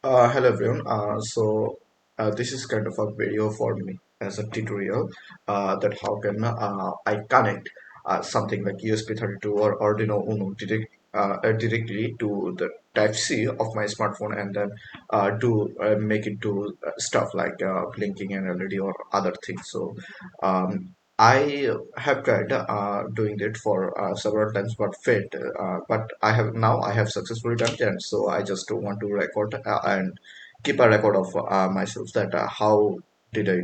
Hello everyone. This is kind of a video for me as a tutorial that how can I connect something like ESP32 or Arduino Uno directly to the Type C of my smartphone and then do make it do stuff like blinking and LED or other things. I have tried doing it for several times but failed. But I have successfully done it, and so I just want to record and keep a record of myself that how did I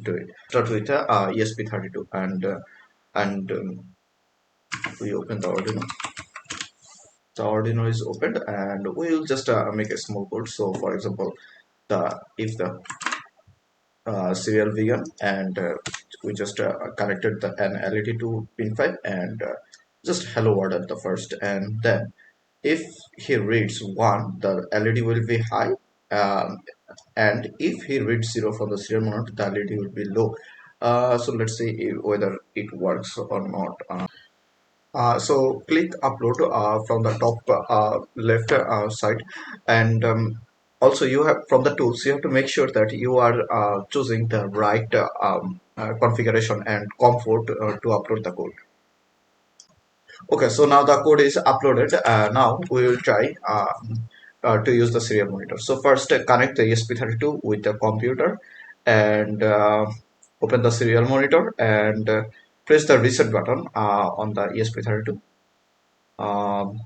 do it. Start with ESP32 and we open the Arduino. The Arduino is opened and we will just make a small code. So for example, the if the serial vegan and we just connected an LED to pin 5 and just hello world at the first, and then if he reads 1 the LED will be high, um, and if he reads 0 from the serial monitor the LED will be low. So let's see whether it works or not. So click upload from the top left side, and also you have from the tools you have to make sure that you are choosing the right configuration and comfort to upload the code. Okay, so now the code is uploaded. Now we will try to use the serial monitor. So first connect the ESP32 with the computer and open the serial monitor and press the reset button on the ESP32. Um,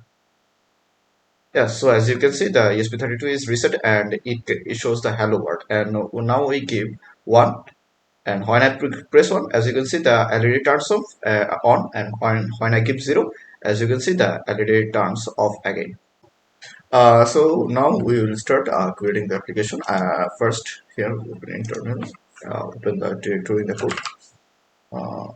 yeah, so as you can see, the ESP32 is reset and it shows the hello world. And now we give 1, and when I press 1, as you can see, the LED turns off on, and when I give 0, as you can see, the LED turns off again. So now we will start creating the application. First, here, open internal, open the directory in the code. Uh,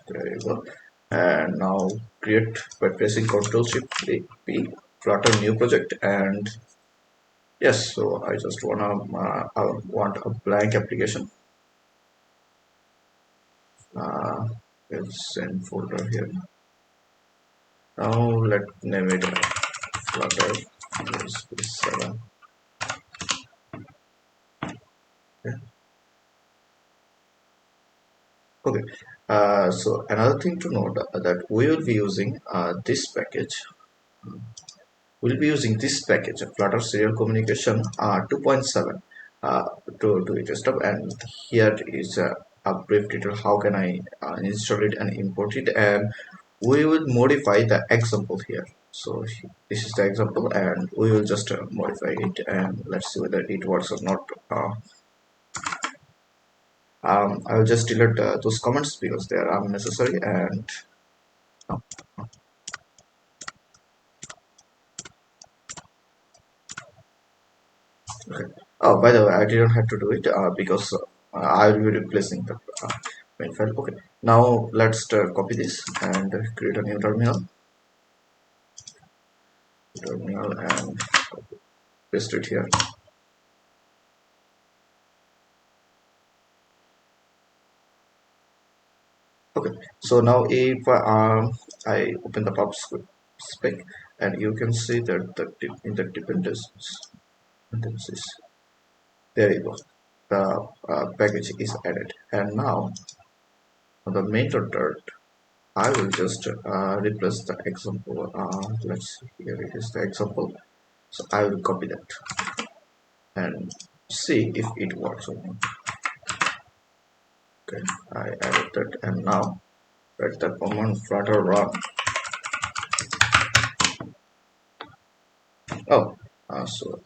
there you go. And now create by pressing Ctrl Shift P, Flutter new project, and yes, so I just I want a blank application. We'll send folder here. Now let name it Flutter ESP7. Okay. Okay. So another thing to note that we will be using this package. We'll be using this package, Flutter Serial Communication 2.7, to do it stuff. And here is a brief detail how can I install it and import it, and we will modify the example here. So this is the example, and we will just modify it, and let's see whether it works or not. I will just delete those comments because they are unnecessary. And okay. Oh, by the way, I didn't have to do it because I will be replacing the main file. Okay. Now let's copy this and create a new terminal and paste it here. Okay. So now if I open the pub spec, and you can see that in the dependencies, there you go. The package is added, and now on the main method I will just replace the example. Let's see, here it is the example. So I will copy that and see if it works or not. Okay, I added that, and now let the command flutter run. Oh, so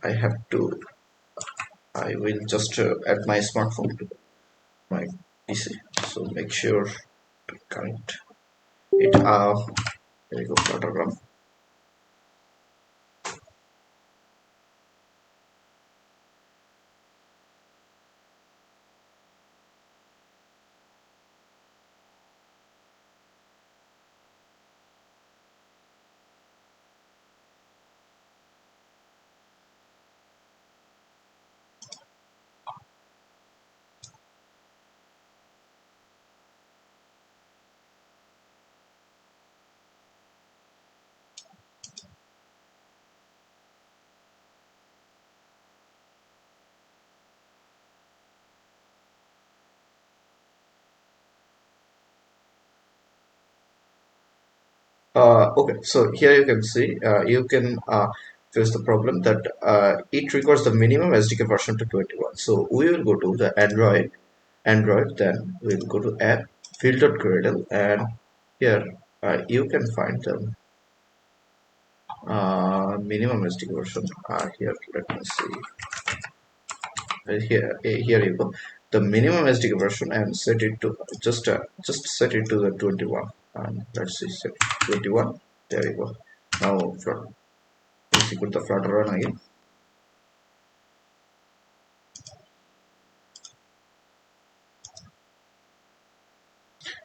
I will just add my smartphone to my PC. So make sure to connect it. There you go, flutter run. Okay, so here you can see you can face the problem that it requires the minimum SDK version to 21. So we will go to the Android, then we'll go to app, field.gradle, and here you can find the minimum SDK version. Here, let me see. Here you go. The minimum SDK version and set it to just set it to the 21. And let's see, set 21. There you go. Now execute the Flutter run again.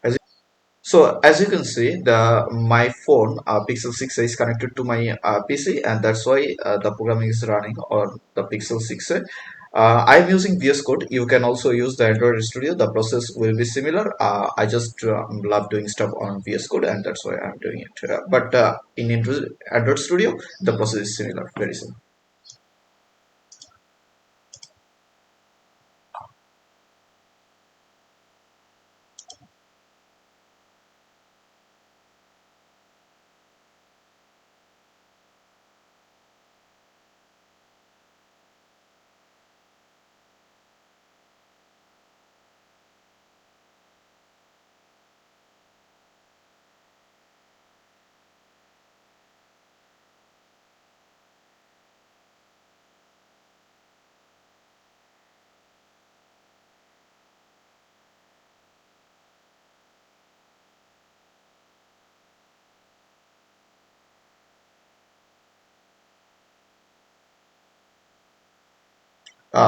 As So as you can see, the my phone Pixel 6 is connected to my PC, and that's why the programming is running on the Pixel 6. I'm using VS Code. You can also use the Android Studio. The process will be similar. I just love doing stuff on VS Code, and that's why I'm doing it. But in Android Studio, the process is similar, very similar.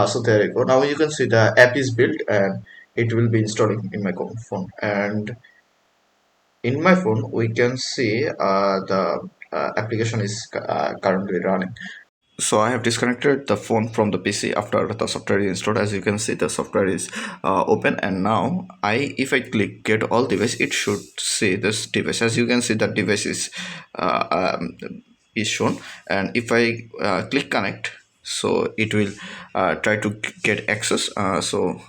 So there you go. Now you can see the app is built, and it will be installing in my phone. And in my phone, we can see the application is currently running. So I have disconnected the phone from the PC after the software is installed. As you can see, the software is open, and now if I click get all device, it should see this device. As you can see, the device is shown, and if I click connect, so it will try to get access. So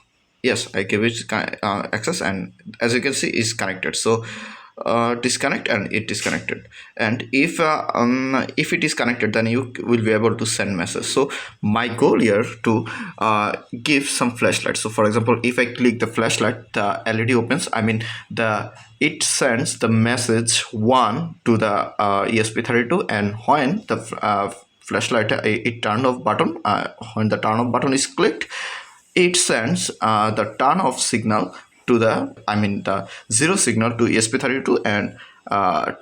yes, I give it access, and as you can see, is connected. So disconnect, and it disconnected. And if it is connected, then you will be able to send message. So my goal here to give some flashlight. So for example, if I click the flashlight, the LED opens. I mean, the it sends the message one to the ESP32, and when the flashlight it turned off button, when the turn off button is clicked, it sends the turn off signal to the, I mean, the zero signal to ESP32, and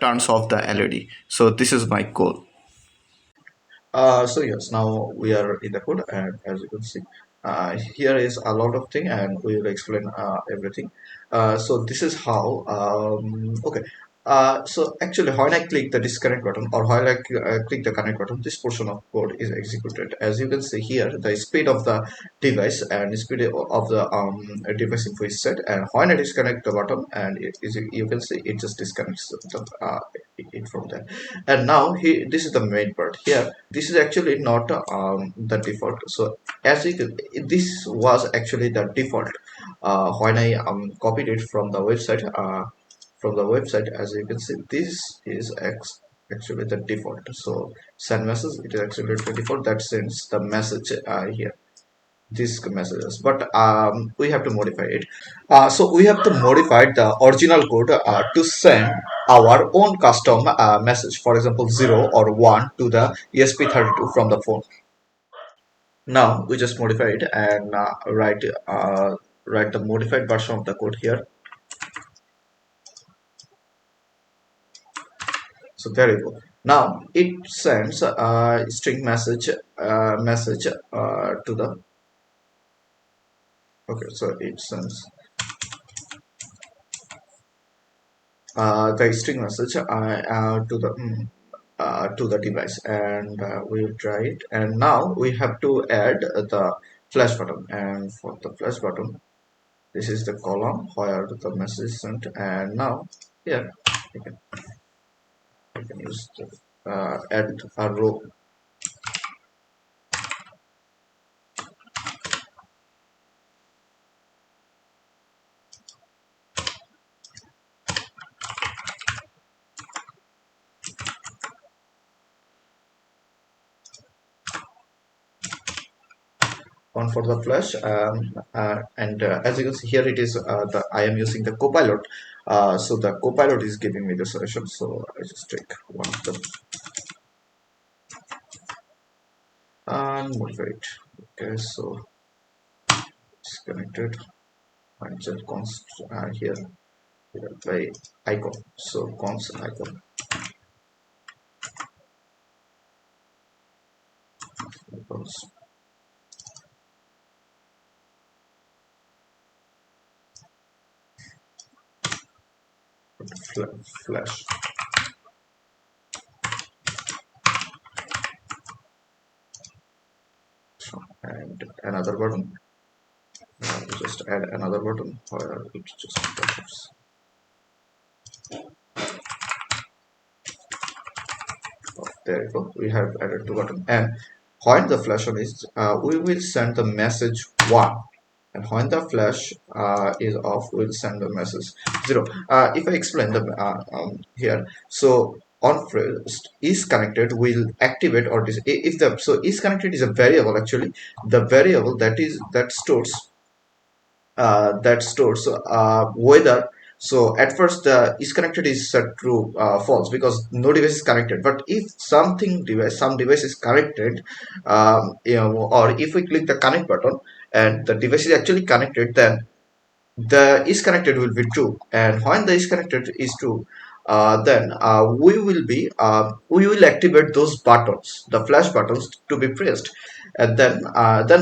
turns off the LED. So this is my goal. So yes, now we are in the code, and as you can see, here is a lot of thing, and we will explain everything. So this is how. Okay. So actually, when I click the disconnect button, or when I click the connect button, this portion of code is executed. As you can see here, the speed of the device and speed of the device info is set, and when I disconnect the button, and it is, you can see it just disconnects it from there. And now this is the main part here. This is actually not the default. So as you can, this was actually the default when I copied it from the website. As you can see, this is actually the default. So send message, it is actually the default that sends the message here, these messages, but we have to modify it. So we have to modify the original code to send our own custom message, for example 0 or 1 to the ESP32 from the phone. Now we just modify it and write the modified version of the code here. So there you go. Now it sends a string message to the, okay, so it sends the string message to the device, and we'll try it. And now we have to add the flash button, and for the flash button, this is the column where the message is sent. And now here you can use the, add a row. on for the flash, and as you can see here, it is the I am using the copilot. So the copilot is giving me the solution. So I just take one of them and modify it. Okay, so it's connected. And just const here by icon. So cons icon. Icons. Flash. So, and another button. Just add another button where it just flashes. There you go. We have added two button. And when the flash on is, we will send the message 1. And when the flash is off, we'll send the message 0. If I explain the here, so on first is connected will activate or if the so is connected is a variable actually, the variable that stores whether, so at first the is connected is set to false because no device is connected, but if some device is connected, or if we click the connect button and the device is actually connected, then the is connected will be true, and when the is connected is true, then we will activate those buttons, the flash buttons to be pressed, and then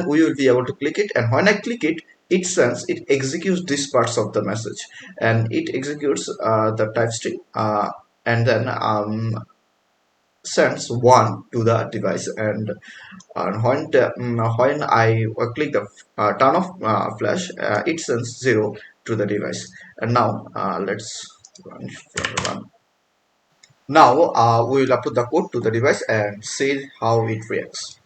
we will be able to click it, and when I click it, it executes these parts of the message, and it executes the type string, and then sends 1 to the device, and when I click the turn off flash, it sends 0 to the device. And now let's run. Now we will upload the code to the device and see how it reacts.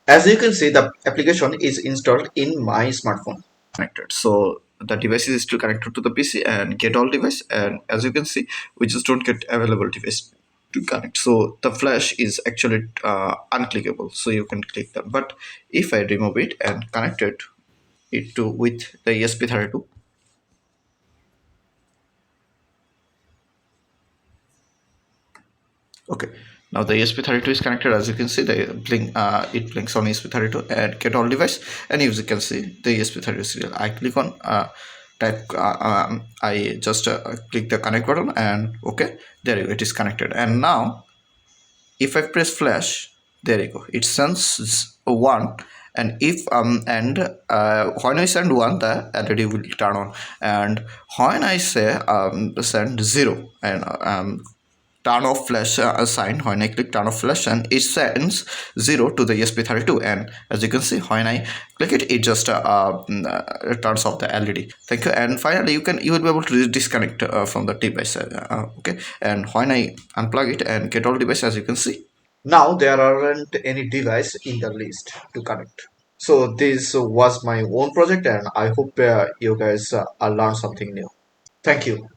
As you can see, the application is installed in my smartphone. Connected. So the device is still connected to the PC and get all device. And as you can see, we just don't get available device to connect. So the flash is actually unclickable. So you can click that. But if I remove it and connect it to with the ESP32. Okay, now the ESP32 is connected. As you can see, the blink it blinks on ESP32 and get all device. And as you can see, the ESP32 serial. I click on type. I just click the connect button and okay, there you go, it is connected. And now, if I press flash, there you go, it sends 1. And if when I send 1, the LED will turn on. And when I say send 0 and turn off flash sign, when I click turn off flash, and it sends 0 to the ESP32. And as you can see, when I click it, it just turns off the LED. Thank you. And finally, you will be able to disconnect from the device. Okay, and when I unplug it and get all device, as you can see, now there aren't any device in the list to connect. So this was my own project, and I hope you guys learned something new. Thank you.